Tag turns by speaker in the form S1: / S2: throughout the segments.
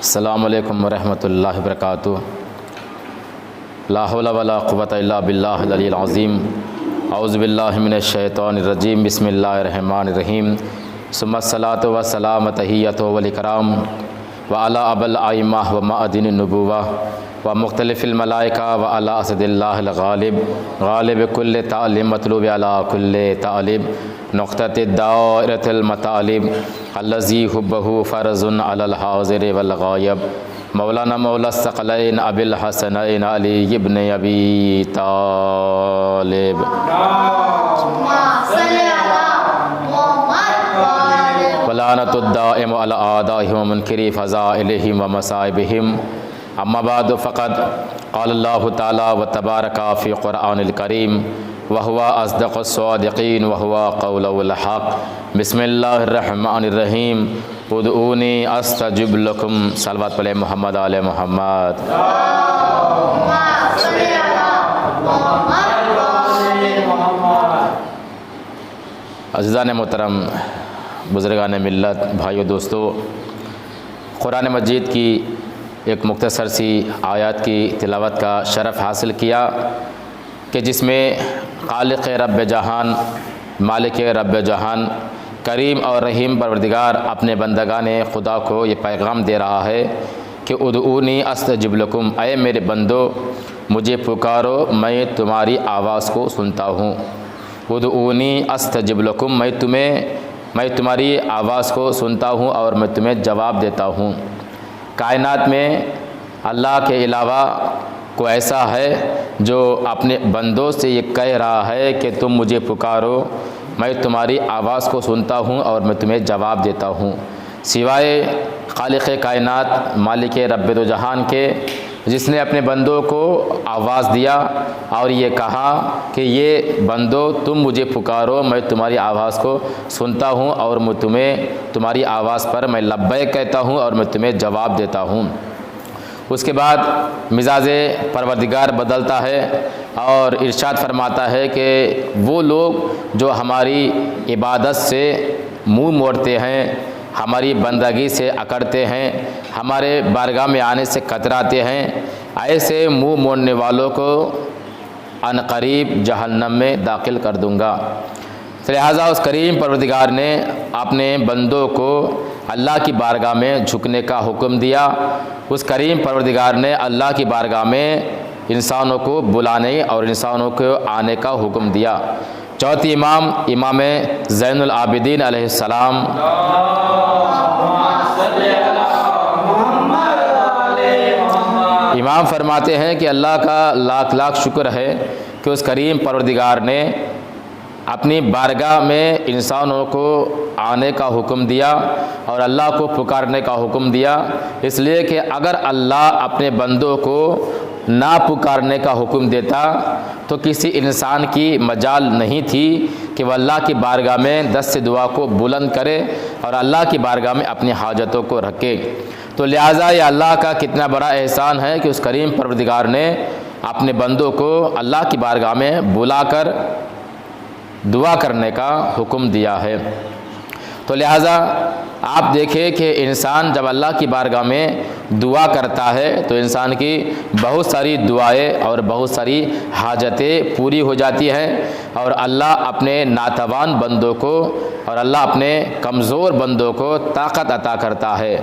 S1: السلام علیکم ورحمۃ اللہ وبرکاتہ۔ لا حول ولا قوۃ الا باللہ العلی العظیم۔ اعوذ باللہ من الشیطان الرجیم۔ بسم اللہ الرحمن الرحیم۔ ثم الصلاۃ والسلام تحیۃ والاکرام وعلی ابی الائمہ ومعدن النبوہ ومختلف الملائکہ وعلی اسد اللہ الغالب غالب کل تعلیم مطلوب علی کل تعلیم نقطۃ دائرۃ المطالب الذی حبہ فرض علی الحاضر والغائب مولانا مولا الثقلین ابی الحسنین علی ابن ابی طالب۔ ولعنۃ الدائم علی اعدائہم ومنکری فضائلہم ومصائبہم۔ اما بعد فقد قال اللہ تعالی وتبارک فی قرآن الکریم وہو اصدق الصادقین وہو قول الحق۔ بسم اللہ الرحمن الرحیم۔ ادعونی استجب لکم۔ صلوات پڑھیں محمد آل محمد۔ عزیزان محترم، بزرگان ملت، بھائیو دوستو، قرآن مجید کی ایک مختصر سی آیات کی تلاوت کا شرف حاصل کیا کہ جس میں خالق رب جہان، مالک رب جہان، کریم اور رحیم پروردگار اپنے بندگان خدا کو یہ پیغام دے رہا ہے کہ ادعونی استجب لکم، اے میرے بندو مجھے پکارو، میں تمہاری آواز کو سنتا ہوں۔ ادعونی استجب لکم، میں تمہاری آواز کو سنتا ہوں اور میں تمہیں جواب دیتا ہوں۔ کائنات میں اللہ کے علاوہ کوئی ایسا ہے جو اپنے بندوں سے یہ کہہ رہا ہے کہ تم مجھے پکارو، میں تمہاری آواز کو سنتا ہوں اور میں تمہیں جواب دیتا ہوں، سوائے خالق کائنات مالک رب دو جہان کے، جس نے اپنے بندوں کو آواز دیا اور یہ کہا کہ یہ بندو تم مجھے پکارو، میں تمہاری آواز کو سنتا ہوں اور میں تمہاری آواز پر میں لبیک کہتا ہوں اور میں تمہیں جواب دیتا ہوں۔ اس کے بعد مزاج پروردگار بدلتا ہے اور ارشاد فرماتا ہے کہ وہ لوگ جو ہماری عبادت سے منہ موڑتے ہیں، ہماری بندگی سے اکڑتے ہیں، ہمارے بارگاہ میں آنے سے کتراتے ہیں، ایسے منہ موڑنے والوں کو عنقریب جہنم میں داخل کر دوں گا۔ لہٰذا اس کریم پروردگار نے اپنے بندوں کو اللہ کی بارگاہ میں جھکنے کا حکم دیا۔ اس کریم پروردگار نے اللہ کی بارگاہ میں انسانوں کو بلانے اور انسانوں کو آنے کا حکم دیا۔ چوتھی امام زین العابدین علیہ السلام امام فرماتے ہیں کہ اللہ کا لاکھ لاکھ شکر ہے کہ اس کریم پروردگار نے اپنی بارگاہ میں انسانوں کو آنے کا حکم دیا اور اللہ کو پکارنے کا حکم دیا، اس لیے کہ اگر اللہ اپنے بندوں کو نہ پکارنے کا حکم دیتا تو کسی انسان کی مجال نہیں تھی کہ وہ اللہ کی بارگاہ میں دست دعا کو بلند کرے اور اللہ کی بارگاہ میں اپنی حاجتوں کو رکھے۔ تو لہٰذا یہ اللہ کا کتنا بڑا احسان ہے کہ اس کریم پروردگار نے اپنے بندوں کو اللہ کی بارگاہ میں بلا کر دعا کرنے کا حکم دیا ہے۔ تو لہٰذا آپ دیکھیں کہ انسان جب اللہ کی بارگاہ میں دعا کرتا ہے تو انسان کی بہت ساری دعائیں اور بہت ساری حاجتیں پوری ہو جاتی ہیں، اور اللہ اپنے ناتوان بندوں کو اور اللہ اپنے کمزور بندوں کو طاقت عطا کرتا ہے۔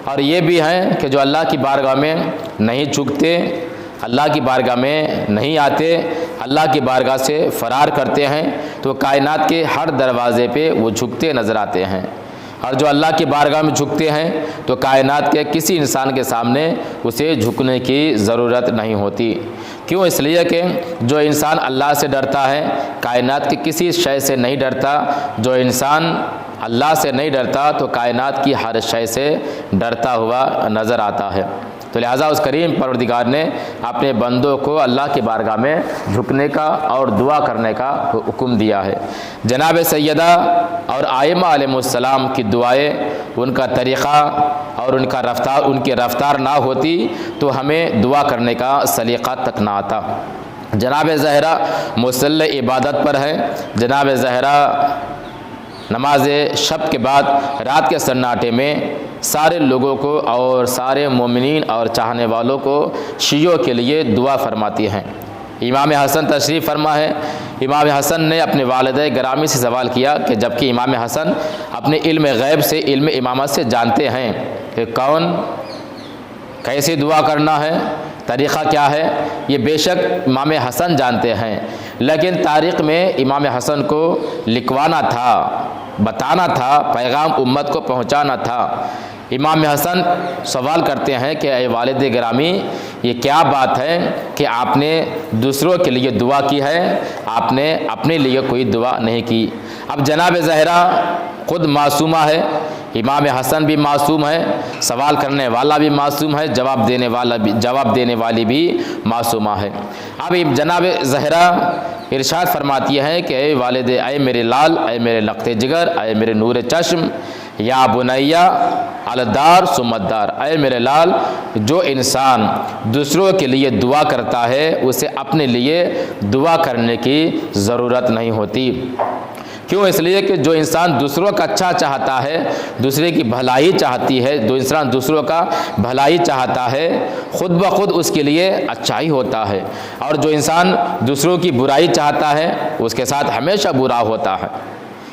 S1: اور یہ بھی ہے کہ جو اللہ کی بارگاہ میں نہیں جھکتے، اللہ کی بارگاہ میں نہیں آتے، اللہ کی بارگاہ سے فرار کرتے ہیں، تو کائنات کے ہر دروازے پہ وہ جھکتے نظر آتے ہیں۔ اور جو اللہ کی بارگاہ میں جھکتے ہیں تو کائنات کے کسی انسان کے سامنے اسے جھکنے کی ضرورت نہیں ہوتی۔ کیوں؟ اس لیے کہ جو انسان اللہ سے ڈرتا ہے کائنات کی کسی شے سے نہیں ڈرتا۔ جو انسان اللہ سے نہیں ڈرتا تو کائنات کی ہر شے سے ڈرتا ہوا نظر آتا ہے۔ تو لہٰذا اس کریم پروردگار نے اپنے بندوں کو اللہ کی بارگاہ میں جھکنے کا اور دعا کرنے کا حکم دیا ہے۔ جناب سیدہ اور ائمہ علیہ السلام کی دعائیں، ان کا طریقہ اور ان کی رفتار نہ ہوتی تو ہمیں دعا کرنے کا سلیقہ تک نہ آتا۔ جناب زہرا مصلی عبادت پر ہے، جناب زہرا نماز شب کے بعد رات کے سناٹے میں سارے لوگوں کو اور سارے مومنین اور چاہنے والوں کو شیعوں کے لیے دعا فرماتی ہیں۔ امام حسن تشریف فرما ہے۔ امام حسن نے اپنے والد گرامی سے سوال کیا کہ جبکہ امام حسن اپنے علم غیب سے، علم امامت سے جانتے ہیں کہ کون کیسے دعا کرنا ہے، طریقہ کیا ہے، یہ بے شک امام حسن جانتے ہیں، لیکن تاریخ میں امام حسن کو لکھوانا تھا، بتانا تھا، پیغام امت کو پہنچانا تھا۔ امام حسن سوال کرتے ہیں کہ اے والد گرامی، یہ کیا بات ہے کہ آپ نے دوسروں کے لیے دعا کی ہے، آپ نے اپنے لیے کوئی دعا نہیں کی۔ اب جناب زہرا خود معصومہ ہے، امام حسن بھی معصوم ہے، سوال کرنے والا بھی معصوم ہے، جواب دینے والی بھی معصومہ ہے۔ اب جناب زہرا ارشاد فرماتی ہے کہ اے والد، اے میرے لال، اے میرے لقت جگر، اے میرے نور چشم، یا بنیا الدار ثم الدار، اے میرے لال، جو انسان دوسروں کے لیے دعا کرتا ہے اسے اپنے لیے دعا کرنے کی ضرورت نہیں ہوتی۔ کیوں؟ اس لیے کہ جو انسان دوسروں کا اچھا چاہتا ہے، دوسرے کی بھلائی چاہتی ہے، جو انسان دوسروں کا بھلائی چاہتا ہے خود بخود اس کے لیے اچھائی ہوتا ہے، اور جو انسان دوسروں کی برائی چاہتا ہے اس کے ساتھ ہمیشہ برا ہوتا ہے۔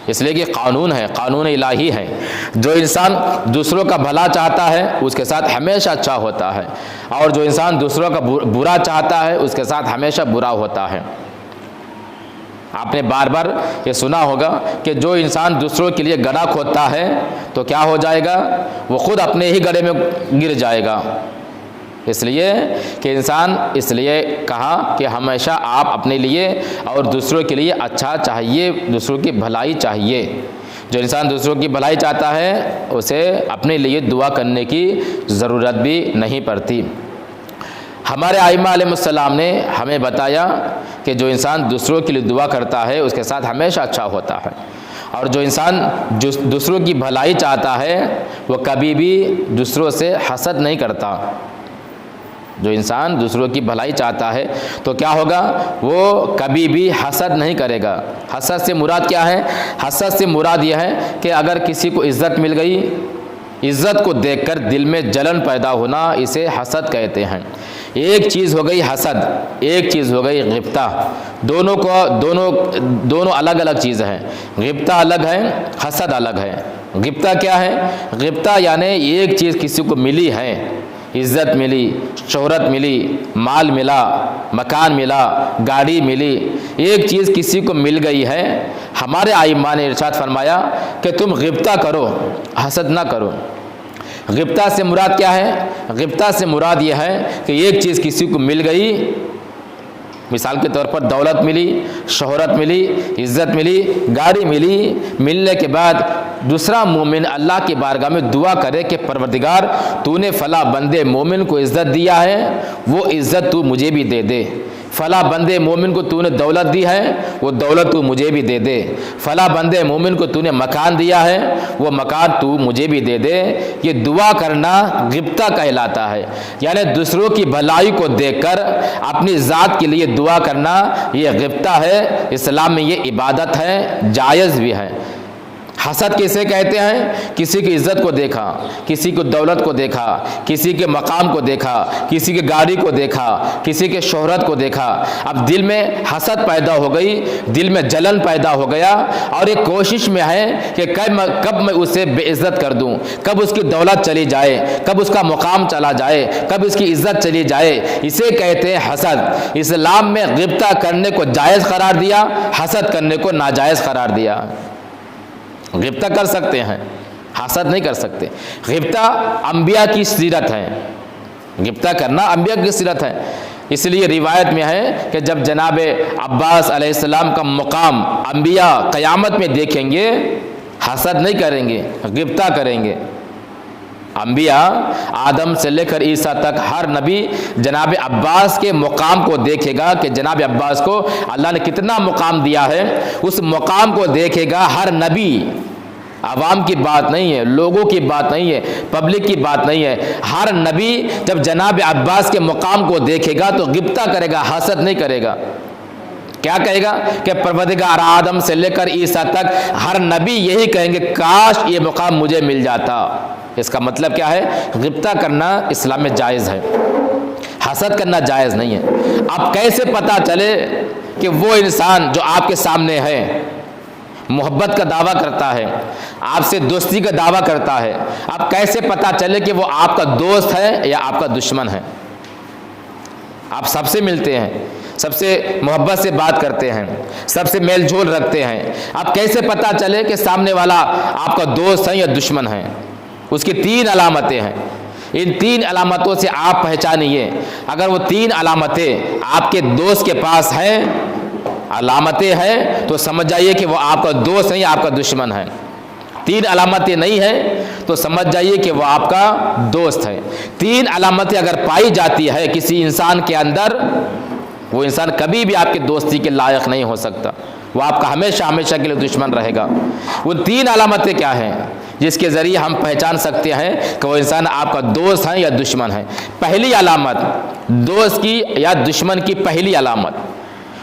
S1: اس لیے کہ قانون ہے، قانون الہی ہے، جو انسان دوسروں کا بھلا چاہتا ہے اس کے ساتھ ہمیشہ اچھا ہوتا ہے، اور جو انسان دوسروں کا برا چاہتا ہے اس کے ساتھ ہمیشہ برا ہوتا ہے۔ آپ نے بار بار یہ سنا ہوگا کہ جو انسان دوسروں کے لیے گڑھا کھودتا ہے تو کیا ہو جائے گا؟ وہ خود اپنے ہی گڑھے میں گر جائے گا۔ اس لیے کہ انسان، اس لیے کہا کہ ہمیشہ آپ اپنے لیے اور دوسروں کے لیے اچھا چاہیے، دوسروں کی بھلائی چاہیے۔ جو انسان دوسروں کی بھلائی چاہتا ہے اسے اپنے لیے دعا کرنے کی ضرورت بھی نہیں پڑتی۔ ہمارے ائمہ علیہ السلام نے ہمیں بتایا کہ جو انسان دوسروں کے لیے دعا کرتا ہے اس کے ساتھ ہمیشہ اچھا ہوتا ہے، اور جو انسان دوسروں کی بھلائی چاہتا ہے وہ کبھی بھی دوسروں سے حسد نہیں کرتا۔ جو انسان دوسروں کی بھلائی چاہتا ہے تو کیا ہوگا؟ وہ کبھی بھی حسد نہیں کرے گا۔ حسد سے مراد کیا ہے؟ حسد سے مراد یہ ہے کہ اگر کسی کو عزت مل گئی، عزت کو دیکھ کر دل میں جلن پیدا ہونا، اسے حسد کہتے ہیں۔ ایک چیز ہو گئی حسد، ایک چیز ہو گئی غبطہ۔ دونوں الگ الگ چیز ہیں۔ غبطہ الگ ہے، حسد الگ ہے۔ غبطہ کیا ہے؟ غبطہ یعنی ایک چیز کسی کو ملی ہے، عزت ملی، شہرت ملی، مال ملا، مکان ملا، گاڑی ملی، ایک چیز کسی کو مل گئی ہے۔ ہمارے ائمہ نے ارشاد فرمایا کہ تم غبطہ کرو، حسد نہ کرو۔ غبطہ سے مراد کیا ہے؟ غبطہ سے مراد یہ ہے کہ ایک چیز کسی کو مل گئی، مثال کے طور پر دولت ملی، شہرت ملی، عزت ملی، گاڑی ملی، ملنے کے بعد دوسرا مومن اللہ کی بارگاہ میں دعا کرے کہ پروردگار تو نے فلاں بندے مومن کو عزت دیا ہے، وہ عزت تو مجھے بھی دے دے۔ فلاں بندے مومن کو تو نے دولت دی ہے، وہ دولت تو مجھے بھی دے دے۔ فلاں بندے مومن کو تو نے مکان دیا ہے، وہ مکان تو مجھے بھی دے دے۔ یہ دعا کرنا غبطہ کہلاتا ہے، یعنی دوسروں کی بھلائی کو دیکھ کر اپنی ذات کے لیے دعا کرنا یہ غبطہ ہے۔ اسلام میں یہ عبادت ہے، جائز بھی ہے۔ حسد کسے کہتے ہیں؟ کسی کی عزت کو دیکھا، کسی کو دولت کو دیکھا، کسی کے مقام کو دیکھا، کسی کی گاڑی کو دیکھا، کسی کے شہرت کو دیکھا، اب دل میں حسد پیدا ہو گئی، دل میں جلن پیدا ہو گیا، اور ایک کوشش میں ہے کہ کب میں اسے بے عزت کر دوں، کب اس کی دولت چلی جائے، کب اس کا مقام چلا جائے، کب اس کی عزت چلی جائے، اسے کہتے ہیں حسد۔ اسلام میں غبطہ کرنے کو جائز قرار دیا، حسد کرنے کو ناجائز قرار دیا۔ غبطہ کر سکتے ہیں، حسد نہیں کر سکتے۔ غبطہ انبیاء کی سیرت ہے، غبطہ کرنا انبیاء کی سیرت ہے۔ اس لیے روایت میں ہے کہ جب جناب عباس علیہ السلام کا مقام انبیاء قیامت میں دیکھیں گے، حسد نہیں کریں گے، غبطہ کریں گے۔ انبیاء آدم سے لے کر عیسیٰ تک ہر نبی جناب عباس کے مقام کو دیکھے گا کہ جناب عباس کو اللہ نے کتنا مقام دیا ہے، اس مقام کو دیکھے گا ہر نبی۔ عوام کی بات نہیں ہے، لوگوں کی بات نہیں ہے، پبلک کی بات نہیں ہے، ہر نبی جب جناب عباس کے مقام کو دیکھے گا تو غبطہ کرے گا، حسد نہیں کرے گا۔ کیا کہے گا کہ پروردگار آدم سے لے کر عیسیٰ تک ہر نبی یہی کہیں گے کاش یہ مقام مجھے مل جاتا۔ اس کا مطلب کیا ہے؟ غبطہ کرنا اسلام میں جائز ہے، حسد کرنا جائز نہیں ہے۔ اب کیسے پتہ چلے کہ وہ انسان جو آپ کے سامنے ہے محبت کا دعویٰ کرتا ہے، آپ سے دوستی کا دعویٰ کرتا ہے، اب کیسے پتہ چلے کہ وہ آپ کا دوست ہے یا آپ کا دشمن ہے؟ آپ سب سے ملتے ہیں، سب سے محبت سے بات کرتے ہیں، سب سے میل جول رکھتے ہیں، اب کیسے پتہ چلے کہ سامنے والا آپ کا دوست ہے یا دشمن ہے؟ اس کی 3 علامتیں ہیں، ان 3 علامتوں سے آپ پہچانیے۔ اگر وہ 3 علامتیں آپ کے دوست کے پاس ہیں، علامتیں ہیں، تو سمجھ جائیے کہ وہ آپ کا دوست ہے یا آپ کا دشمن ہے۔ 3 علامتیں نہیں ہیں تو سمجھ جائیے کہ وہ آپ کا دوست ہے۔ 3 علامتیں اگر پائی جاتی ہے کسی انسان کے اندر، وہ انسان کبھی بھی آپ کی دوستی کے لائق نہیں ہو سکتا، وہ آپ کا ہمیشہ ہمیشہ کے لیے دشمن رہے گا۔ وہ 3 علامتیں کیا ہیں جس کے ذریعے ہم پہچان سکتے ہیں کہ وہ انسان آپ کا دوست ہے یا دشمن ہے؟ پہلی علامت، دوست کی یا دشمن کی پہلی علامت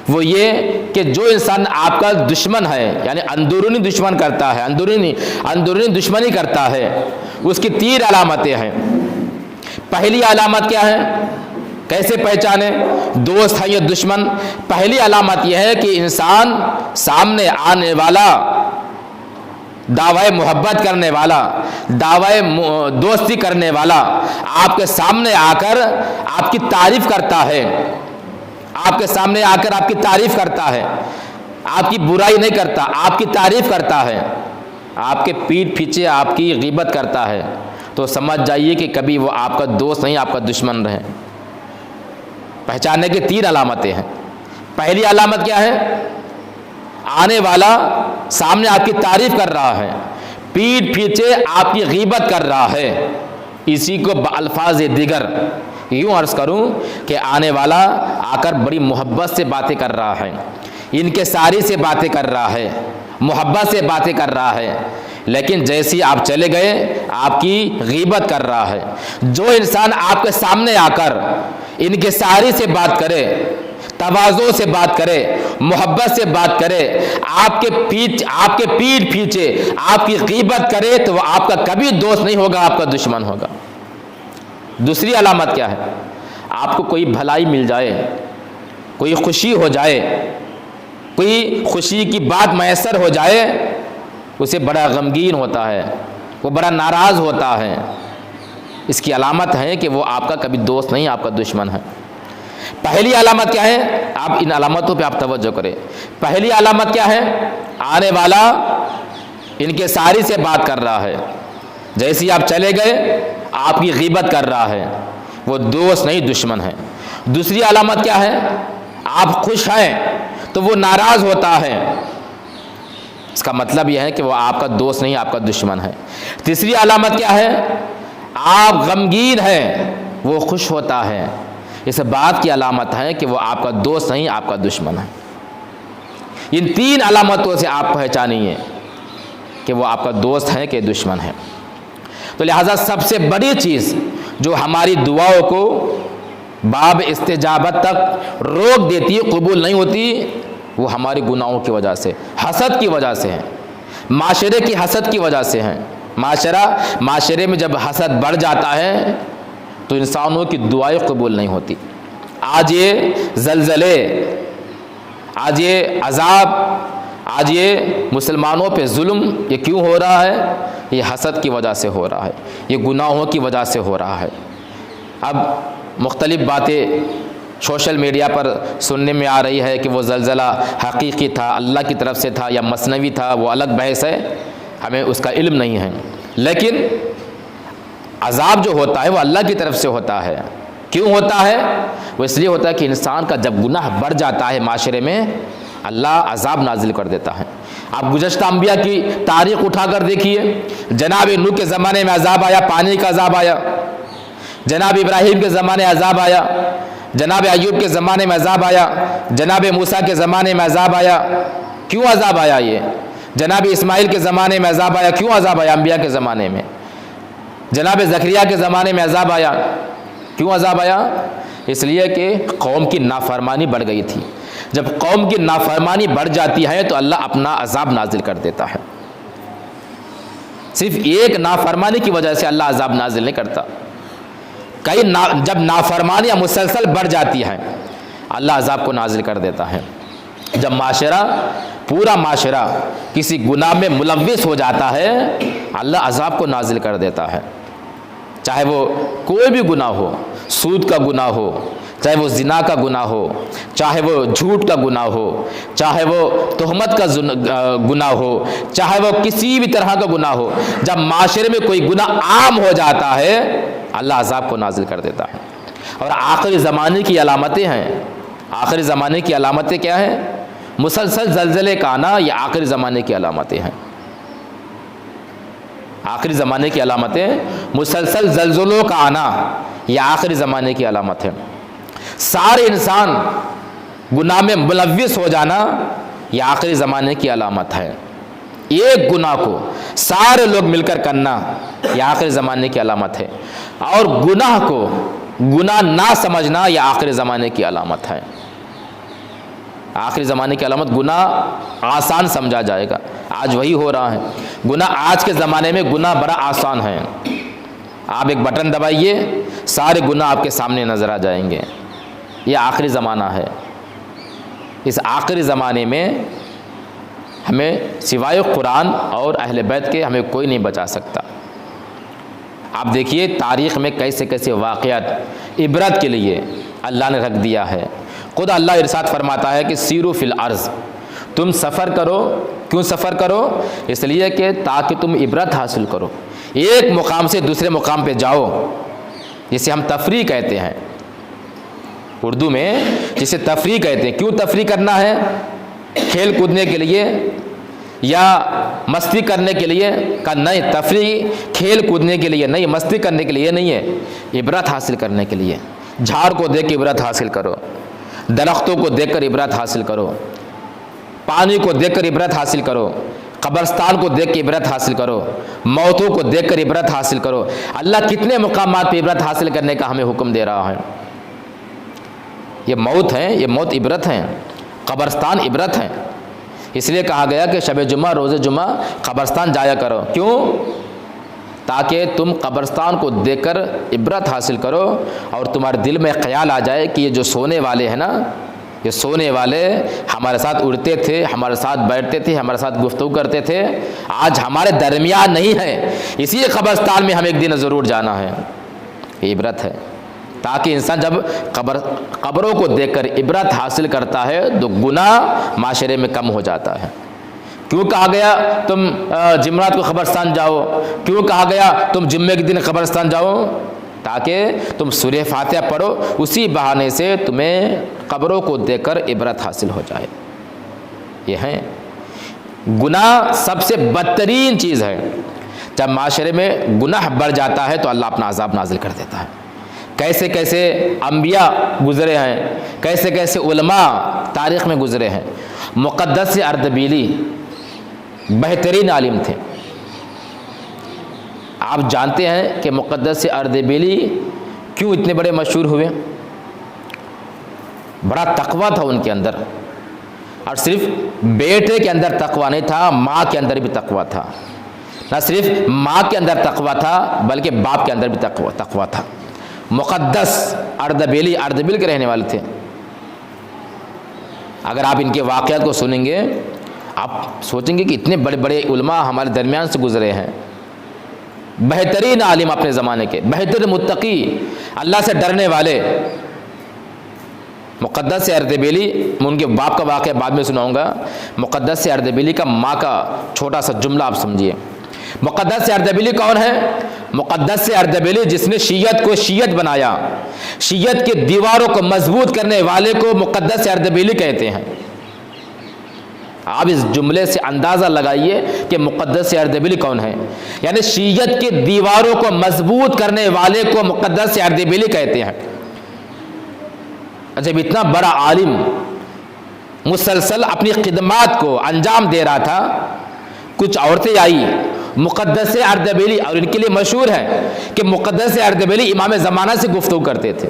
S1: وہ یہ کہ جو انسان آپ کا دشمن ہے، یعنی اندرونی دشمن کرتا ہے، اندرونی دشمنی کرتا ہے، اس کی 3 علامتیں ہیں۔ پہلی علامت کیا ہے؟ کیسے پہچانے دوست ہے یا دشمن؟ پہلی علامت یہ ہے کہ انسان سامنے آنے والا، دعوی محبت کرنے والا، دعوی دوستی کرنے والا آپ کے سامنے آ کر آپ کی تعریف کرتا ہے، آپ کے سامنے آ کر آپ کی تعریف کرتا ہے، آپ کی برائی نہیں کرتا، آپ کی تعریف کرتا ہے، آپ کے پیٹھ پیچھے آپ کی غیبت کرتا ہے، تو سمجھ جائیے کہ کبھی وہ آپ کا دوست نہیں، آپ کا دشمن رہے۔ پہچاننے کی 3 علامتیں ہیں۔ پہلی علامت کیا ہے؟ آنے والا سامنے آپ کی تعریف کر رہا ہے، پیٹھ پیچھے آپ کی غیبت کر رہا ہے، اسی کو بالفاظ دیگر یوں عرض کروں کہ آنے والا آ کر بڑی محبت سے باتیں کر رہا ہے، انکساری سے باتیں کر رہا ہے، محبت سے باتیں کر رہا ہے، لیکن جیسی آپ چلے گئے آپ کی غیبت کر رہا ہے۔ جو انسان آپ کے سامنے آ کر انکساری سے بات کرے، تواضع سے بات کرے، محبت سے بات کرے، آپ کے پیٹھ پیچھے آپ کی غیبت کرے، تو وہ آپ کا کبھی دوست نہیں ہوگا، آپ کا دشمن ہوگا۔ دوسری علامت کیا ہے؟ آپ کو کوئی بھلائی مل جائے، کوئی خوشی ہو جائے، کوئی خوشی کی بات میسر ہو جائے، اسے بڑا غمگین ہوتا ہے، وہ بڑا ناراض ہوتا ہے۔ اس کی علامت ہے کہ وہ آپ کا کبھی دوست نہیں، آپ کا دشمن ہے۔ پہلی علامت کیا ہے؟ آپ ان علامتوں پہ آپ توجہ کریں۔ پہلی علامت کیا ہے؟ آنے والا انکساری سے بات کر رہا ہے، جیسی آپ چلے گئے آپ کی غیبت کر رہا ہے، وہ دوست نہیں دشمن ہے۔ دوسری علامت کیا ہے؟ آپ خوش ہیں تو وہ ناراض ہوتا ہے، اس کا مطلب یہ ہے کہ وہ آپ کا دوست نہیں، آپ کا دشمن ہے۔ تیسری علامت کیا ہے؟ آپ غمگین ہیں، وہ خوش ہوتا ہے، اس بات کی علامت ہے کہ وہ آپ کا دوست نہیں، آپ کا دشمن ہے۔ ان 3 علامتوں سے آپ پہچانیے کہ وہ آپ کا دوست ہے کہ دشمن ہے۔ تو لہٰذا سب سے بڑی چیز جو ہماری دعاؤں کو باب استجابت تک روک دیتی ہے، قبول نہیں ہوتی، وہ ہماری گناہوں کی وجہ سے، حسد کی وجہ سے ہے، معاشرے کی حسد کی وجہ سے ہے۔ معاشرے میں جب حسد بڑھ جاتا ہے تو انسانوں کی دعائیں قبول نہیں ہوتی۔ آج یہ زلزلے، آج یہ عذاب، آج یہ مسلمانوں پہ ظلم یہ کیوں ہو رہا ہے؟ یہ حسد کی وجہ سے ہو رہا ہے، یہ گناہوں کی وجہ سے ہو رہا ہے۔ اب مختلف باتیں سوشل میڈیا پر سننے میں آ رہی ہے کہ وہ زلزلہ حقیقی تھا، اللہ کی طرف سے تھا یا مصنوعی تھا، وہ الگ بحث ہے، ہمیں اس کا علم نہیں ہے۔ لیکن عذاب جو ہوتا ہے وہ اللہ کی طرف سے ہوتا ہے۔ کیوں ہوتا ہے؟ وہ اس لیے ہوتا ہے کہ انسان کا جب گناہ بڑھ جاتا ہے معاشرے میں، اللہ عذاب نازل کر دیتا ہے۔ آپ گزشتہ انبیاء کی تاریخ اٹھا کر دیکھیے، جناب نوح کے زمانے میں عذاب آیا، پانی کا عذاب آیا، جناب ابراہیم کے زمانے عذاب آیا، جناب ایوب کے زمانے میں عذاب آیا، جناب موسیٰ کے زمانے میں عذاب آیا۔ کیوں عذاب آیا؟ یہ جناب اسماعیل کے زمانے میں عذاب آیا۔ کیوں عذاب آیا انبیاء کے زمانے میں؟ جناب زکریا کے زمانے میں عذاب آیا۔ کیوں عذاب آیا؟ اس لیے کہ قوم کی نافرمانی بڑھ گئی تھی، جب قوم کی نافرمانی بڑھ جاتی ہے تو اللہ اپنا عذاب نازل کر دیتا ہے۔ صرف ایک نافرمانی کی وجہ سے اللہ عذاب نازل نہیں کرتا، جب نافرمانیاں مسلسل بڑھ جاتی ہیں اللہ عذاب کو نازل کر دیتا ہے۔ جب پورا معاشرہ کسی گناہ میں ملوث ہو جاتا ہے اللہ عذاب کو نازل کر دیتا ہے، چاہے وہ کوئی بھی گناہ ہو، سود کا گناہ ہو، چاہے وہ زنا کا گناہ ہو، چاہے وہ جھوٹ کا گناہ ہو، چاہے وہ تہمت کا گناہ ہو، چاہے وہ کسی بھی طرح کا گناہ ہو، جب معاشرے میں کوئی گناہ عام ہو جاتا ہے اللہ عذاب کو نازل کر دیتا ہے۔ اور آخری زمانے کی علامتیں ہیں، آخری زمانے کی علامتیں کیا ہیں؟ مسلسل زلزلے کا آنا، یہ آخری زمانے کی علامتیں ہیں۔ آخری زمانے کی علامتیں مسلسل زلزلوں کا آنا، یہ آخری زمانے کی علامت ہے۔ سارے انسان گناہ میں ملوث ہو جانا یہ آخری زمانے کی علامت ہے۔ ایک گناہ کو سارے لوگ مل کر کرنا یہ آخری زمانے کی علامت ہے، اور گناہ کو گناہ نہ سمجھنا یہ آخری زمانے کی علامت ہے۔ آخری زمانے کی علامت گناہ آسان سمجھا جائے گا، آج وہی ہو رہا ہے۔ گناہ آج کے زمانے میں گناہ بڑا آسان ہے، آپ ایک بٹن دبائیے سارے گناہ آپ کے سامنے نظر آ جائیں گے۔ یہ آخری زمانہ ہے۔ اس آخری زمانے میں ہمیں سوائے قرآن اور اہل بیت کے ہمیں کوئی نہیں بچا سکتا۔ آپ دیکھیے تاریخ میں کیسے کیسے واقعات عبرت کے لیے اللہ نے رکھ دیا ہے۔ خود اللہ ارشاد فرماتا ہے کہ سیرو فی الارض، تم سفر کرو۔ کیوں سفر کرو؟ اس لیے کہ تاکہ تم عبرت حاصل کرو، ایک مقام سے دوسرے مقام پہ جاؤ، جسے ہم تفریح کہتے ہیں اردو میں، جسے تفریح کہتے ہیں۔ کیوں تفریح کرنا ہے؟ کھیل کودنے کے لیے یا مستی کرنے کے لیے؟ کہ نہیں، تفریح کھیل کودنے کے لیے نہیں، مستی کرنے کے لیے نہیں ہے، عبرت حاصل کرنے کے لیے۔ جھاڑ کو دیکھ کے عبرت حاصل کرو، درختوں کو دیکھ کر عبرت حاصل کرو، پانی کو دیکھ کر عبرت حاصل کرو، قبرستان کو دیکھ کے عبرت حاصل کرو، موتوں کو دیکھ کر عبرت حاصل کرو۔ اللہ کتنے مقامات پہ عبرت حاصل کرنے کا ہمیں حکم دے رہا ہے۔ یہ موت ہے، یہ موت عبرت ہے، قبرستان عبرت ہے۔ اس لیے کہا گیا کہ شب جمعہ روز جمعہ قبرستان جایا کرو۔ کیوں؟ تاکہ تم قبرستان کو دیکھ کر عبرت حاصل کرو اور تمہارے دل میں خیال آ جائے کہ یہ جو سونے والے ہیں نا، یہ سونے والے ہمارے ساتھ اڑتے تھے، ہمارے ساتھ بیٹھتے تھے، ہمارے ساتھ گفتگو کرتے تھے، آج ہمارے درمیان نہیں ہے، اسی قبرستان میں ہم ایک دن ضرور جانا ہے۔ یہ عبرت ہے، تاکہ انسان جب قبروں کو دیکھ کر عبرت حاصل کرتا ہے تو گناہ معاشرے میں کم ہو جاتا ہے۔ کیوں کہا گیا تم جمعرات کو قبرستان جاؤ؟ کیوں کہا گیا تم جمعے کے دن قبرستان جاؤ؟ تاکہ تم سورہ فاتحہ پڑھو، اسی بہانے سے تمہیں قبروں کو دیکھ کر عبرت حاصل ہو جائے۔ یہ ہے گناہ سب سے بدترین چیز ہے۔ جب معاشرے میں گناہ بڑھ جاتا ہے تو اللہ اپنا عذاب نازل کر دیتا ہے۔ کیسے کیسے انبیاء گزرے ہیں، کیسے کیسے علماء تاریخ میں گزرے ہیں۔ مقدس اردبیلی بہترین عالم تھے۔ آپ جانتے ہیں کہ مقدس اردبیلی کیوں اتنے بڑے مشہور ہوئے؟ بڑا تقویٰ تھا ان کے اندر، اور صرف بیٹے کے اندر تقویٰ نہیں تھا، ماں کے اندر بھی تقویٰ تھا۔ نہ صرف ماں کے اندر تقویٰ تھا بلکہ باپ کے اندر بھی تقویٰ تھا۔ مقدس اردبیلی اردبیل کے رہنے والے تھے۔ اگر آپ ان کے واقعات کو سنیں گے آپ سوچیں گے کہ اتنے بڑے بڑے علماء ہمارے درمیان سے گزرے ہیں۔ بہترین عالم اپنے زمانے کے، بہترین متقی، اللہ سے ڈرنے والے۔ مقدس اردبیلی، میں ان کے باپ کا واقعہ بعد میں سناؤں گا۔ مقدس اردبیلی کا ماں کا چھوٹا سا جملہ آپ سمجھیے۔ مقدس اردبیلی کون ہے؟ مقدس اردبیلی جس نے شیعت کو شیعت بنایا، شیعت کی دیواروں کو مضبوط کرنے والے کو مقدس اردبیلی کہتے ہیں۔ آپ اس جملے سے اندازہ لگائیے کہ مقدس اردبیلی کون ہے، یعنی شیعت کی دیواروں کو مضبوط کرنے والے کو مقدس اردبیلی کہتے ہیں۔ جب اتنا بڑا عالم مسلسل اپنی خدمات کو انجام دے رہا تھا، کچھ عورتیں آئی مقدس اردبیلی، اور ان کے لیے مشہور ہے کہ مقدس اردبیلی امام زمانہ سے گفتگو کرتے تھے۔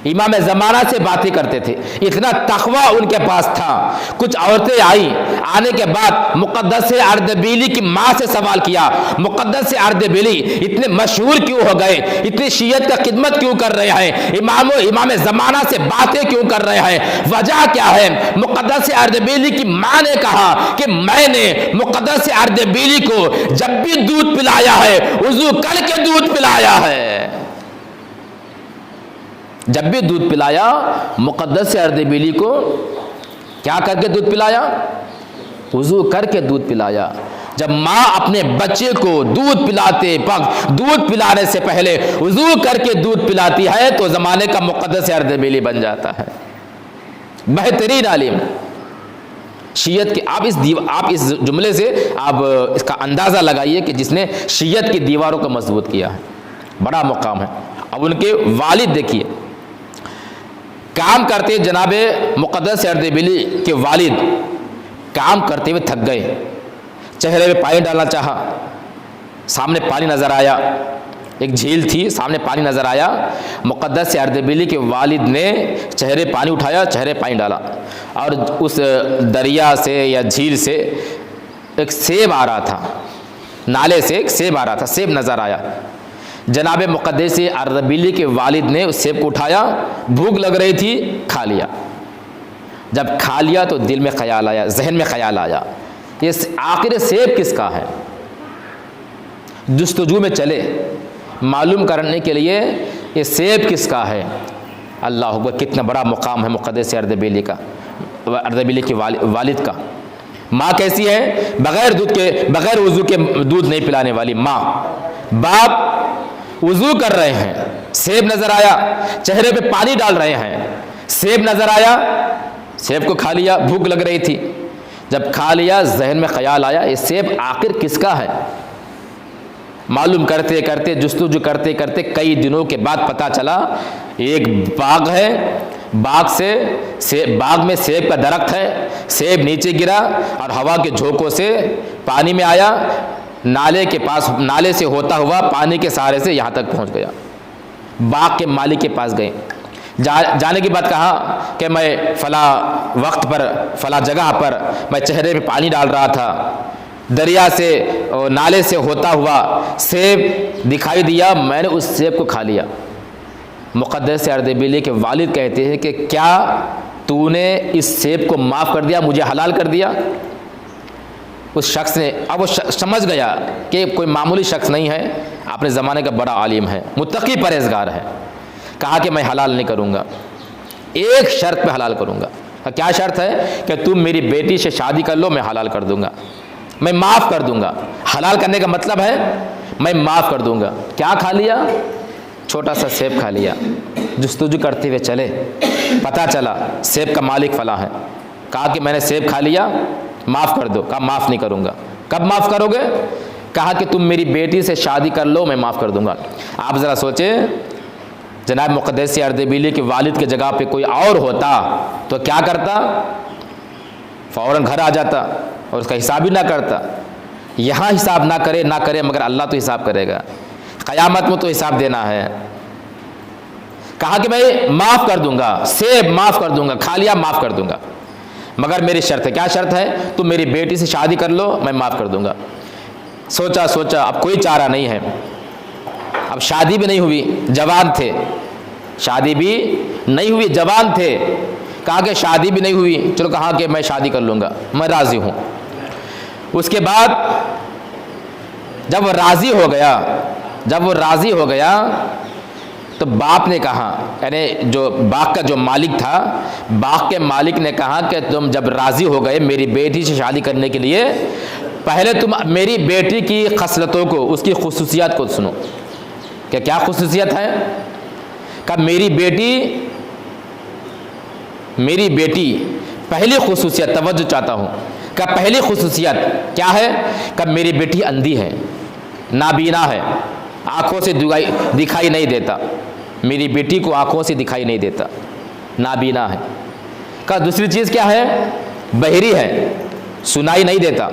S1: امام زمانہ سے باتیں کرتے تھے، اتنا تقوی ان کے پاس تھا۔ کچھ عورتیں آئیں، آنے کے بعد مقدس اردبیلی کی ماں سے سوال کیا، مقدس اردبیلی اتنے مشہور کیوں ہو گئے، اتنی شیعت کا خدمت کیوں کر رہے ہیں، امام زمانہ سے باتیں کیوں کر رہے ہیں، وجہ کیا ہے؟ مقدس اردبیلی کی ماں نے کہا کہ میں نے مقدس اردبیلی کو جب بھی دودھ پلایا ہے وضو کر کے دودھ پلایا ہے۔ جب بھی دودھ پلایا مقدس اردبیلی کو کیا کر کے دودھ پلایا؟ وضو کر کے دودھ پلایا۔ جب ماں اپنے بچے کو دودھ پلاتے وقت دودھ پلانے سے پہلے وضو کر کے دودھ پلاتی ہے تو زمانے کا مقدس اردبیلی بن جاتا ہے، بہترین عالم۔ شیعت کے آپ اس جملے سے آپ اس کا اندازہ لگائیے کہ جس نے شیعت کی دیواروں کو مضبوط کیا ہے، بڑا مقام ہے۔ اب ان کے والد دیکھیے، کام کرتے جناب مقدس اردبیلی کے والد کام کرتے ہوئے تھک گئے، چہرے پہ پانی ڈالنا چاہا، سامنے پانی نظر آیا، ایک جھیل تھی، سامنے پانی نظر آیا، مقدس اردبیلی کے والد نے چہرے پانی اٹھایا، چہرے پانی ڈالا، اور اس دریا سے یا جھیل سے ایک سیب آ رہا تھا، نالے سے ایک سیب آ رہا تھا، سیب نظر آیا۔ جناب مقدس اردبیلی کے والد نے اس سیب کو اٹھایا، بھوک لگ رہی تھی، کھا لیا۔ جب کھا لیا تو دل میں خیال آیا، ذہن میں خیال آیا، یہ آخر سیب کس کا ہے؟ جستجو میں چلے معلوم کرنے کے لیے یہ سیب کس کا ہے۔ اللہ اکبر، کتنا بڑا مقام ہے مقدس اردبیلی کا، اردبیلی کے والد کا۔ ماں کیسی ہے؟ بغیر دودھ کے، بغیر وضو کے دودھ نہیں پلانے والی ماں۔ باپ وضو کر رہے ہیں، سیب نظر آیا، چہرے پہ پانی ڈال رہے ہیں، سیب نظر آیا، سیب کو کھا لیا، بھوک لگ رہی تھی، جب کھا لیا ذہن میں خیال آیا یہ سیب آخر کس کا ہے؟ معلوم کرتے کرتے، جستجو کرتے کرتے کئی دنوں کے بعد پتہ چلا ایک باغ ہے، باغ میں سیب کا درخت ہے، سیب نیچے گرا اور ہوا کے جھونکوں سے پانی میں آیا، نالے کے پاس، نالے سے ہوتا ہوا پانی کے سہارے سے یہاں تک پہنچ گیا۔ باغ کے مالک کے پاس گئے، جانے کے بعد کہا کہ میں فلاں وقت پر فلاں جگہ پر میں چہرے پہ پانی ڈال رہا تھا، دریا سے نالے سے ہوتا ہوا سیب دکھائی دیا، میں نے اس سیب کو کھا لیا۔ مقدس اردبیلی کے والد کہتے ہیں کہ کیا تو نے اس سیب کو معاف کر دیا، مجھے حلال کر دیا؟ اس شخص نے، اب وہ سمجھ گیا کہ کوئی معمولی شخص نہیں ہے، اپنے زمانے کا بڑا عالم ہے، متقی پرہیزگار ہے، کہا کہ میں حلال نہیں کروں گا، ایک شرط پہ حلال کروں گا۔ کیا شرط ہے؟ کہ تم میری بیٹی سے شادی کر لو، میں حلال کر دوں گا، میں معاف کر دوں گا۔ حلال کرنے کا مطلب ہے میں معاف کر دوں گا۔ کیا کھا لیا؟ چھوٹا سا سیب کھا لیا۔ جستجو کرتے ہوئے چلے، پتہ چلا سیب کا مالک فلاں ہے، کہا کہ میں نے سیب کھا لیا، معاف کر دو۔ کہا معاف نہیں کروں گا۔ کب معاف کرو گے؟ کہا کہ تم میری بیٹی سے شادی کر لو، میں معاف کر دوں گا۔ آپ ذرا سوچیں، جناب مقدس اردبیلی کے والد کی جگہ پہ کوئی اور ہوتا تو کیا کرتا؟ فوراً گھر آ جاتا اور اس کا حساب ہی نہ کرتا۔ یہاں حساب نہ کرے مگر اللہ تو حساب کرے گا، قیامت میں تو حساب دینا ہے۔ کہا کہ میں معاف کر دوں گا، سیب معاف کر دوں گا، کھا لیا معاف کر دوں گا، مگر میری شرط ہے۔ کیا شرط ہے؟ تم میری بیٹی سے شادی کر لو، میں معاف کر دوں گا۔ سوچا اب کوئی چارہ نہیں ہے، اب شادی بھی نہیں ہوئی، جوان تھے، شادی بھی نہیں ہوئی، جوان تھے، کہا کہ شادی بھی نہیں ہوئی، چلو کہا کہ میں شادی کر لوں گا، میں راضی ہوں۔ اس کے بعد جب وہ راضی ہو گیا تو باپ نے کہا، یعنی جو باغ کا جو مالک تھا، باغ کے مالک نے کہا کہ تم جب راضی ہو گئے میری بیٹی سے شادی کرنے کے لیے، پہلے تم میری بیٹی کی خصلتوں کو، اس کی خصوصیات کو سنو کہ کیا خصوصیت ہے۔ کہ میری بیٹی پہلی خصوصیت، توجہ چاہتا ہوں، کہ پہلی خصوصیت کیا ہے؟ کہ میری بیٹی اندھی ہے، نابینا ہے، آنکھوں سے دکھائی نہیں دیتا، میری بیٹی کو آنکھوں سے دکھائی نہیں دیتا، نابینا ہے۔ کہ دوسری چیز کیا ہے؟ بہری ہے، سنائی نہیں دیتا۔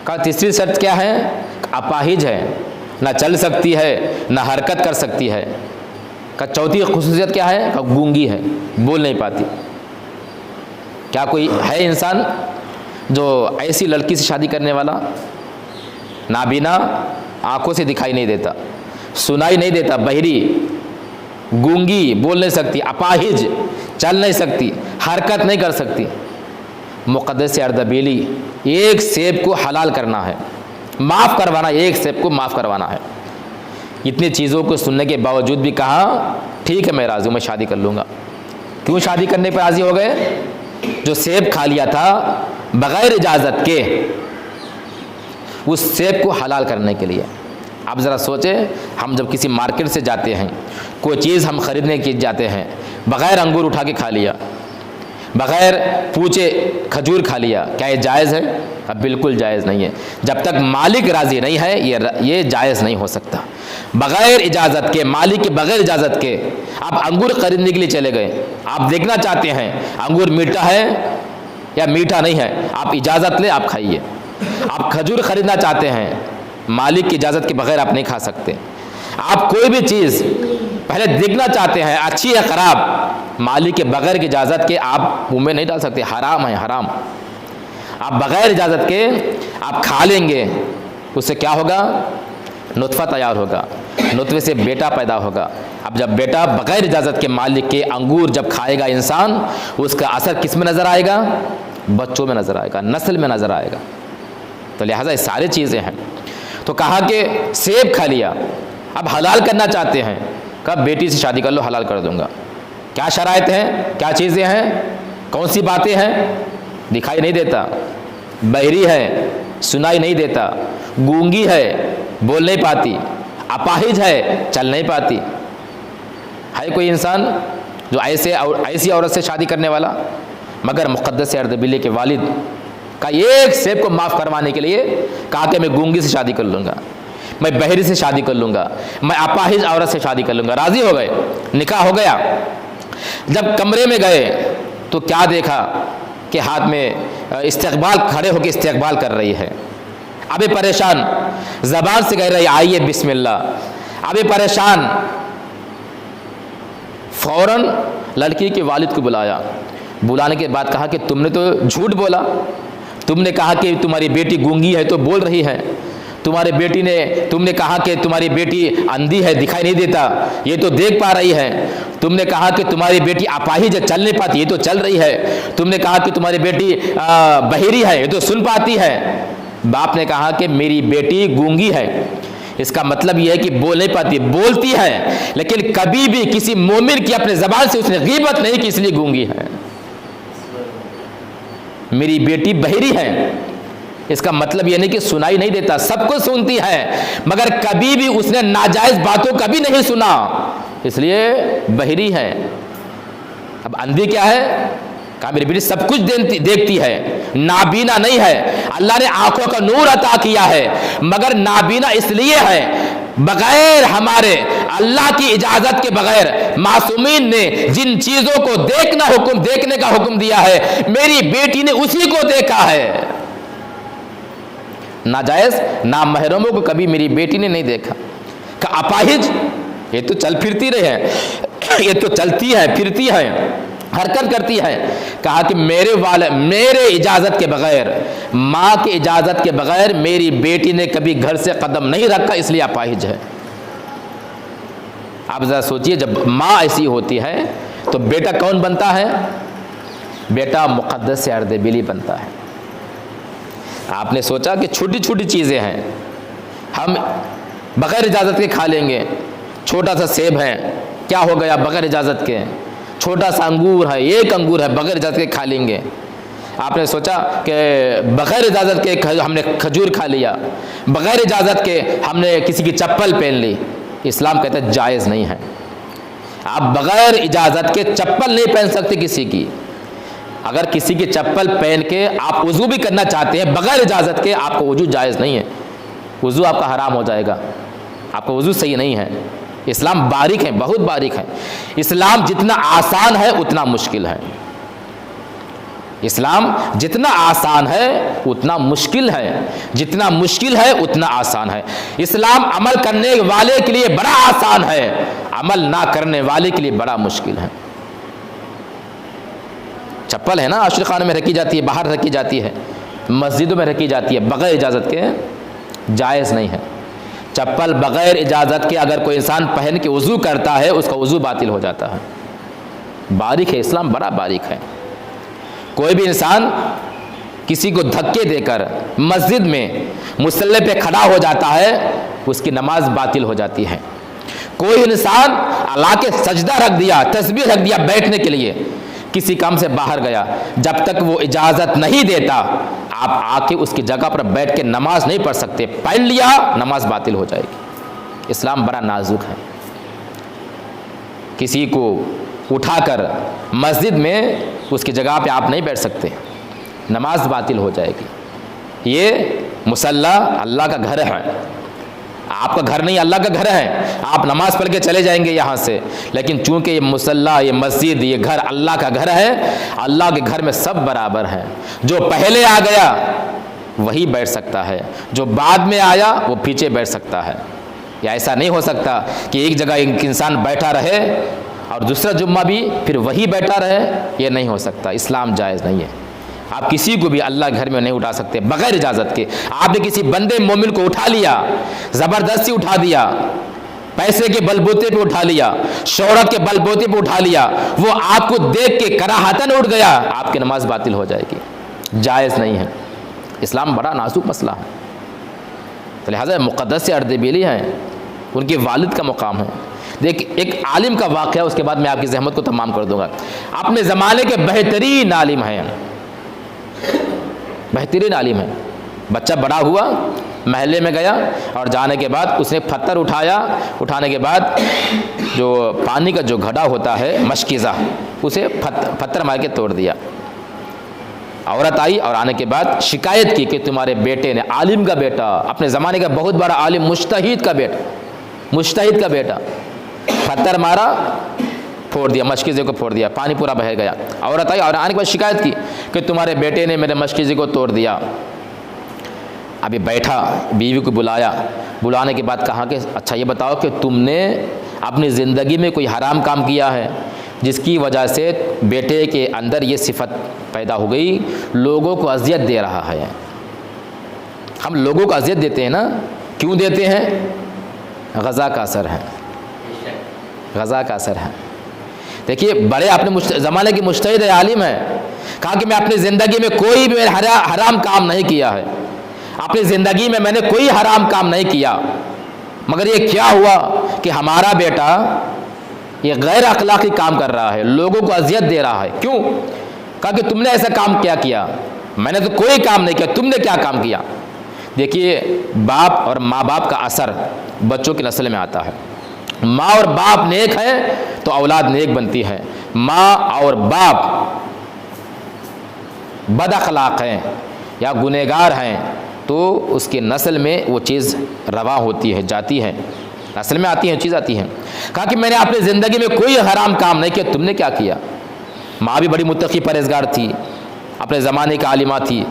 S1: کہ تیسری شرط کیا ہے؟ اپاہج ہے، نہ چل سکتی ہے نہ حرکت کر سکتی ہے۔ کا چوتھی خصوصیت کیا ہے؟ کہ گونگی ہے، بول نہیں پاتی۔ کیا کوئی ہے انسان جو ایسی لڑکی سے شادی کرنے والا؟ نابینا، آنکھوں سے دکھائی نہیں دیتا، سنائی نہیں دیتا، بہری، گونگی، بول نہیں سکتی، اپاہج، چل نہیں سکتی، حرکت نہیں کر سکتی۔ مقدس اردبیلی ایک سیب کو حلال کرنا ہے، معاف کروانا، ایک سیب کو معاف کروانا ہے۔ اتنی چیزوں کو سننے کے باوجود بھی کہا ٹھیک ہے میں راضی ہوں، میں شادی کر لوں گا۔ کیوں شادی کرنے پہ راضی ہو گئے؟ جو سیب کھا لیا تھا بغیر اجازت کے، اس سیب کو حلال کرنے کے لیے۔ آپ ذرا سوچیں، ہم جب کسی مارکیٹ سے جاتے ہیں، کوئی چیز ہم خریدنے کے جاتے ہیں، بغیر انگور اٹھا کے کھا لیا، بغیر پوچھے کھجور کھا لیا، کیا یہ جائز ہے؟ اب بالکل جائز نہیں ہے۔ جب تک مالک راضی نہیں ہے یہ جائز نہیں ہو سکتا۔ بغیر اجازت کے، مالک کے بغیر اجازت کے آپ انگور خریدنے کے لیے چلے گئے، آپ دیکھنا چاہتے ہیں انگور میٹھا ہے یا میٹھا نہیں ہے، آپ اجازت لے، آپ کھائیے۔ آپ کھجور خریدنا چاہتے ہیں، مالک کی اجازت کے بغیر آپ نہیں کھا سکتے۔ آپ کوئی بھی چیز پہلے دیکھنا چاہتے ہیں اچھی یا خراب، مالک کے بغیر کی اجازت کے آپ منہ میں نہیں ڈال سکتے، حرام ہے، حرام۔ آپ بغیر اجازت کے آپ کھا لیں گے، اس سے کیا ہوگا؟ نطفہ تیار ہوگا، نطفے سے بیٹا پیدا ہوگا۔ اب جب بیٹا بغیر اجازت کے مالک کے انگور جب کھائے گا انسان، اس کا اثر کس میں نظر آئے گا؟ بچوں میں نظر آئے گا، نسل میں نظر آئے گا۔ تو لہٰذا یہ ساری چیزیں ہیں۔ تو کہا کہ سیب کھا لیا، اب حلال کرنا چاہتے ہیں، کب بیٹی سے شادی کر لو، حلال کر دوں گا۔ کیا شرائط ہیں؟ کیا چیزیں ہیں؟ کون سی باتیں ہیں؟ دکھائی نہیں دیتا، بہری ہے، سنائی نہیں دیتا، گونگی ہے، بول نہیں پاتی، اپاہج ہے، چل نہیں پاتی۔ ہے کوئی انسان جو ایسی عورت سے شادی کرنے والا؟ مگر مقدس اردبیلی کے والد کا ایک سیب کو معاف کروانے کے لیے کہا کہ میں گونگی سے شادی کر لوں گا، میں بہری سے شادی کر لوں گا، میں اپاہج عورت سے شادی کر لوں گا۔ راضی ہو گئے، نکاح ہو گیا۔ جب کمرے میں گئے تو کیا دیکھا کہ ہاتھ میں استقبال، کھڑے ہو کے استقبال کر رہی ہے۔ ابھی پریشان، زبان سے کہہ رہی آئیے بسم اللہ، ابھی پریشان۔ فوراً لڑکی کے والد کو بلایا، بلانے کے بعد کہا کہ تم نے تو جھوٹ بولا، تم نے کہا کہ تمہاری بیٹی گونگی ہے تو بول رہی ہے، تم نے کہا کہ تمہاری بیٹی اندھی ہے، دکھائی نہیں دیتا، یہ تو دیکھ پا رہی ہے، تم نے کہا کہ تمہاری بیٹی اپاہج ہے، چل نہیں پاتی، یہ تو چل رہی ہے، تم نے کہا کہ تمہاری بیٹی بہری ہے، یہ تو سن پاتی ہے۔ باپ نے کہا کہ میری بیٹی گونگی ہے، اس کا مطلب یہ ہے کہ بول نہیں پاتی، بولتی ہے لیکن کبھی بھی کسی مومن کی اپنے زبان سے اس نے غیبت نہیں کی، اس لیے گونگی ہے۔ میری بیٹی بہری ہے، اس کا مطلب یہ نہیں کہ سنائی نہیں دیتا، سب کو سنتی ہے، مگر کبھی بھی اس نے ناجائز باتوں کبھی نہیں سنا، اس لیے بہری ہے۔ اب اندھی کیا ہے؟ کہا میری بیٹی سب کچھ دیکھتی ہے، نابینا نہیں ہے، اللہ نے آنکھوں کا نور عطا کیا ہے، مگر نابینا اس لیے ہے بغیر ہمارے اللہ کی اجازت کے بغیر معصومین نے جن چیزوں کو دیکھنے کا حکم دیا ہے، میری بیٹی نے اسی کو دیکھا ہے۔ ناجائز نامحرموں کو کبھی میری بیٹی نے نہیں دیکھا۔ کہ اپاہج، یہ تو چل پھرتی رہے ہیں، یہ تو چلتی ہے، پھرتی ہے، حرکت کرتی ہے۔ کہا کہ میرے اجازت کے بغیر، ماں کی اجازت کے بغیر میری بیٹی نے کبھی گھر سے قدم نہیں رکھا، اس لیے اپاہج ہے۔ آپ ذرا سوچئے، جب ماں ایسی ہوتی ہے تو بیٹا کون بنتا ہے؟ بیٹا مقدس اردبیلی بنتا ہے۔ آپ نے سوچا کہ چھوٹی چھوٹی چیزیں ہیں، ہم بغیر اجازت کے کھا لیں گے۔ چھوٹا سا سیب ہے، کیا ہو گیا؟ بغیر اجازت کے۔ چھوٹا سا انگور ہے، ایک انگور ہے، بغیر اجازت کے کھا لیں گے۔ آپ نے سوچا کہ بغیر اجازت کے ہم نے کھجور کھا لیا، بغیر اجازت کے ہم نے کسی کی چپل پہن لی۔ اسلام کہتا ہے جائز نہیں ہے، آپ بغیر اجازت کے چپل نہیں پہن سکتے کسی کی۔ اگر کسی کی چپل پہن کے آپ وضو بھی کرنا چاہتے ہیں بغیر اجازت کے، آپ کو وضو جائز نہیں ہے، وضو آپ کا حرام ہو جائے گا، آپ کا وضو صحیح نہیں ہے۔ اسلام باریک ہے، بہت باریک ہے۔ اسلام جتنا آسان ہے اتنا مشکل ہے۔ اسلام جتنا آسان ہے اتنا مشکل ہے، جتنا مشکل ہے اتنا آسان ہے۔ اسلام عمل کرنے والے کے لیے بڑا آسان ہے، عمل نہ کرنے والے کے لیے بڑا مشکل ہے۔ چپل ہے نا عاشر خانے میں رکھی جاتی ہے، باہر رکھی جاتی ہے، مسجدوں میں رکھی جاتی ہے، بغیر اجازت کے جائز نہیں ہے۔ چپل بغیر اجازت کے اگر کوئی انسان پہن کے وضو کرتا ہے اس کا وضو باطل ہو جاتا ہے۔ باریک ہے اسلام، بڑا باریک ہے۔ کوئی بھی انسان کسی کو دھکے دے کر مسجد میں مصلی پہ کھڑا ہو جاتا ہے اس کی نماز باطل ہو جاتی ہے۔ کوئی انسان اللہ کے سجدہ رکھ دیا، تسبیح رکھ دیا بیٹھنے کے لیے، کسی کام سے باہر گیا، جب تک وہ اجازت نہیں دیتا آپ آ کے اس کی جگہ پر بیٹھ کے نماز نہیں پڑھ سکتے، پڑھ لیا نماز باطل ہو جائے گی۔ اسلام بڑا نازک ہے۔ کسی کو اٹھا کر مسجد میں اس کی جگہ پہ آپ نہیں بیٹھ سکتے، نماز باطل ہو جائے گی۔ یہ مصلی اللہ کا گھر ہے، آپ کا گھر نہیں، اللہ کا گھر ہے۔ آپ نماز پڑھ کے چلے جائیں گے یہاں سے، لیکن چونکہ یہ مصلی، یہ مسجد، یہ گھر اللہ کا گھر ہے، اللہ کے گھر میں سب برابر ہیں۔ جو پہلے آ گیا وہی بیٹھ سکتا ہے، جو بعد میں آیا وہ پیچھے بیٹھ سکتا ہے۔ یا ایسا نہیں ہو سکتا کہ ایک جگہ ایک انسان بیٹھا رہے اور دوسرا جمعہ بھی پھر وہی بیٹھا رہے، یہ نہیں ہو سکتا۔ اسلام جائز نہیں ہے۔ آپ کسی کو بھی اللہ کے گھر میں نہیں اٹھا سکتے بغیر اجازت کے۔ آپ نے کسی بندے مومن کو اٹھا لیا، زبردستی اٹھا دیا، پیسے کے بل بوتے پہ اٹھا لیا، شہرت کے بل بوتے پہ اٹھا لیا، وہ آپ کو دیکھ کے کراہتاً اٹھ گیا، آپ کی نماز باطل ہو جائے گی، جائز نہیں ہے۔ اسلام بڑا نازک مسئلہ ہے، تو لہٰذا مقدس اردبیلی ہیں، ان کے والد کا مقام ہے۔ دیکھ ایک عالم کا واقعہ، اس کے بعد میں آپ کی زحمت کو تمام کر دوں گا۔ اپنے زمانے کے بہترین عالم ہیں، بہترین عالم ہے۔ بچہ بڑا ہوا، محلے میں گیا اور جانے کے بعد اس نے پتھر اٹھایا، اٹھانے کے بعد جو پانی کا جو گھڑا ہوتا ہے مشکیزہ، اسے پتھر مار کے توڑ دیا۔ عورت آئی اور آنے کے بعد شکایت کی کہ تمہارے بیٹے نے، عالم کا بیٹا، اپنے زمانے کا بہت بڑا عالم، مجتہد کا بیٹا پتھر مارا، پھوڑ دیا، مشکیزے کو پھوڑ دیا، پانی پورا بہہ گیا۔ عورت آئی اور آنے کے بعد شکایت کی کہ تمہارے بیٹے نے میرے مشکیزے کو توڑ دیا۔ ابھی بیٹھا، بیوی کو بلایا، بلانے کے بعد کہا کہ اچھا یہ بتاؤ کہ تم نے اپنی زندگی میں کوئی حرام کام کیا ہے جس کی وجہ سے بیٹے کے اندر یہ صفت پیدا ہو گئی، لوگوں کو اذیت دے رہا ہے۔ ہم لوگوں کو اذیت دیتے ہیں نا، کیوں دیتے ہیں؟ غذا کا اثر ہے، غذا کا اثر ہے۔ دیکھیے بڑے اپنے زمانے کے مجتہد عالم ہیں، کہا کہ میں اپنی زندگی میں کوئی بھی حرام کام نہیں کیا ہے، اپنی زندگی میں نے کوئی حرام کام نہیں کیا، مگر یہ کیا ہوا کہ ہمارا بیٹا یہ غیر اخلاقی کام کر رہا ہے، لوگوں کو اذیت دے رہا ہے۔ کیوں؟ کہا کہ تم نے ایسا کام کیا کیا؟ میں نے تو کوئی کام نہیں کیا، تم نے کیا کام کیا؟ دیکھیے باپ اور ماں باپ کا اثر بچوں کی نسل میں آتا ہے۔ ماں اور باپ نیک ہے تو اولاد نیک بنتی ہے، ماں اور باپ بد اخلاق ہیں یا گنہگار ہیں تو اس کی نسل میں وہ چیز رواں ہوتی ہے، جاتی ہے، نسل میں آتی ہے، چیز آتی ہے۔ کہا کہ میں نے اپنی زندگی میں کوئی حرام کام نہیں کیا، تم نے کیا کیا؟ ماں بھی بڑی متقی پرہیزگار تھی، اپنے زمانے کا عالمہ تھی۔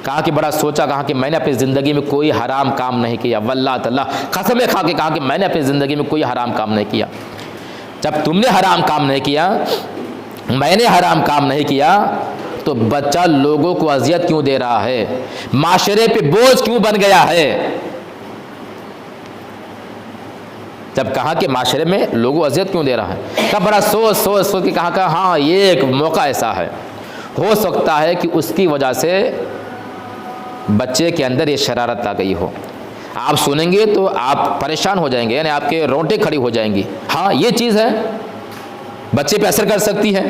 S1: کہا کہ بڑا سوچا، کہا کہ میں نے اپنی زندگی میں کوئی حرام کام نہیں کیا، واللہ تعالیٰ قسمیں کھا کے کہا کہ میں نے اپنی زندگی میں کوئی حرام کام نہیں کیا۔ جب تم نے حرام کام نہیں کیا، میں نے حرام کام نہیں کیا، تو بچہ لوگوں کو اذیت کیوں دے رہا ہے؟ معاشرے پہ بوجھ کیوں بن گیا ہے؟ جب کہا کہ معاشرے میں لوگوں اذیت کیوں دے رہا ہے، تب بڑا سوچ کے کہا کہ ہاں یہ ایک موقع ایسا ہے، ہو سکتا ہے کہ اس کی وجہ سے بچے کے اندر یہ شرارت آ گئی ہو۔ آپ سنیں گے تو آپ پریشان ہو جائیں گے، یعنی آپ کے رونٹیں کھڑی ہو جائیں گی۔ ہاں یہ چیز ہے، بچے پہ اثر کر سکتی ہے۔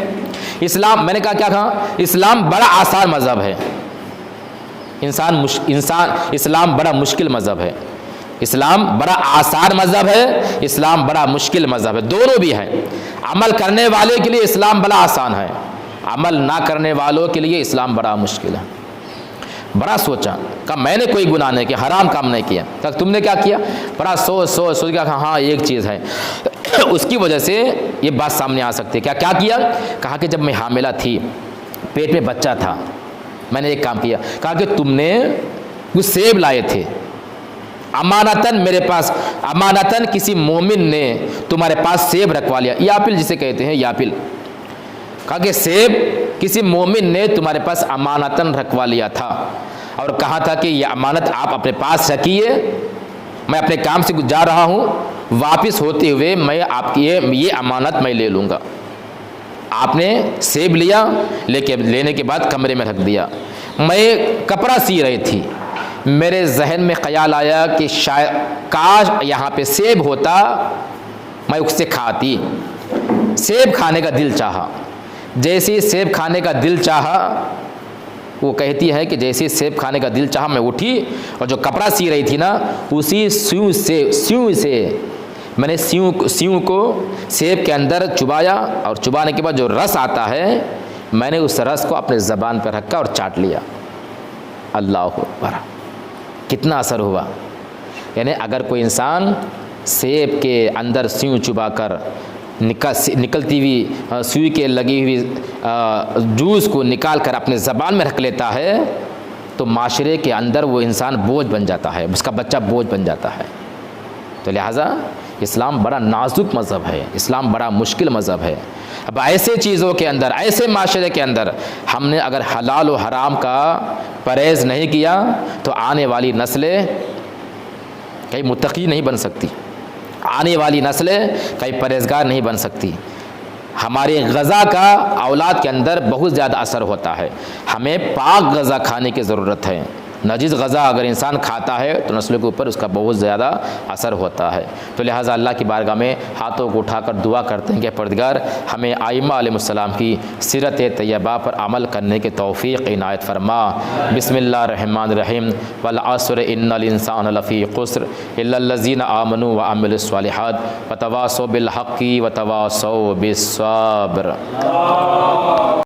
S1: اسلام، میں نے کہا کیا کہا؟ اسلام بڑا آسان مذہب ہے، اسلام بڑا مشکل مذہب ہے۔ اسلام بڑا آسان مذہب ہے، اسلام بڑا مشکل مذہب ہے، دونوں بھی ہیں۔ عمل کرنے والے کے لیے اسلام بڑا آسان ہے، عمل نہ کرنے والوں کے لیے اسلام بڑا مشکل ہے۔ بڑا سوچا، کہا میں نے کوئی گناہ نہیں کیا، حرام کام نہیں کیا۔ کہا تم نے کیا کیا؟ بڑا سوچ کے کہا ہاں ایک چیز ہے، اس کی وجہ سے یہ بات سامنے آ سکتی ہے۔ کیا کیا؟ کہا کہ جب میں حاملہ تھی پیٹ میں بچہ تھا، میں نے ایک کام کیا، کہا کہ تم نے کچھ سیب لائے تھے امانتاً میرے پاس، امانتاً کسی مومن نے تمہارے پاس سیب رکھوا لیا، یاپل جسے کہتے ہیں یاپل، کہا کہ سیب کسی مومن نے تمہارے پاس امانتاً رکھوا لیا تھا، اور کہا تھا کہ یہ امانت آپ اپنے پاس رکھیے، میں اپنے کام سے جا رہا ہوں، واپس ہوتے ہوئے میں آپ کی یہ امانت میں لے لوں گا۔ آپ نے سیب لیا، لینے کے بعد کمرے میں رکھ دیا۔ میں کپڑا سی رہی تھی، میرے ذہن میں خیال آیا کہ شاید کاش یہاں پہ سیب ہوتا، میں اس سے کھاتی۔ سیب کھانے کا دل چاہا، جیسے ہی سیب کھانے کا دل چاہا، وہ کہتی ہے کہ جیسے سیب کھانے کا دل چاہا میں اٹھی، اور جو کپڑا سی رہی تھی نا، اسی سیوں سے میں نے سیوں کو سیب کے اندر چبایا، اور چبانے کے بعد جو رس آتا ہے میں نے اس رس کو اپنے زبان پر رکھا اور چاٹ لیا۔ اللہ اکبر، کتنا اثر ہوا! یعنی اگر کوئی انسان سیب کے اندر سیوں چبا کر نکلتی ہوئی سوئی کے لگی ہوئی جوس کو نکال کر اپنے زبان میں رکھ لیتا ہے تو معاشرے کے اندر وہ انسان بوجھ بن جاتا ہے، اس کا بچہ بوجھ بن جاتا ہے۔ تو لہٰذا اسلام بڑا نازک مذہب ہے، اسلام بڑا مشکل مذہب ہے۔ اب ایسے چیزوں کے اندر، ایسے معاشرے کے اندر ہم نے اگر حلال و حرام کا پرہیز نہیں کیا تو آنے والی نسلیں کہیں متقی نہیں بن سکتی، آنے والی نسلیں کہیں پرہیزگار نہیں بن سکتی۔ ہماری غذا کا اولاد کے اندر بہت زیادہ اثر ہوتا ہے، ہمیں پاک غذا کھانے کی ضرورت ہے۔ نجس غذا اگر انسان کھاتا ہے تو نسلوں کے اوپر اس کا بہت زیادہ اثر ہوتا ہے۔ تو لہٰذا اللہ کی بارگاہ میں ہاتھوں کو اٹھا کر دعا کرتے ہیں کہ پروردگار ہمیں ائمہ علیہ السلام کی سیرت طیبہ پر عمل کرنے کی توفیق عنایت فرما۔ بسم اللہ الرحمن الرحیم، والعصر ان الانسان لفی خسر الا الذین آمنوا وعملوا الصالحات وتواصوا بالحق وتواصوا بالصبر۔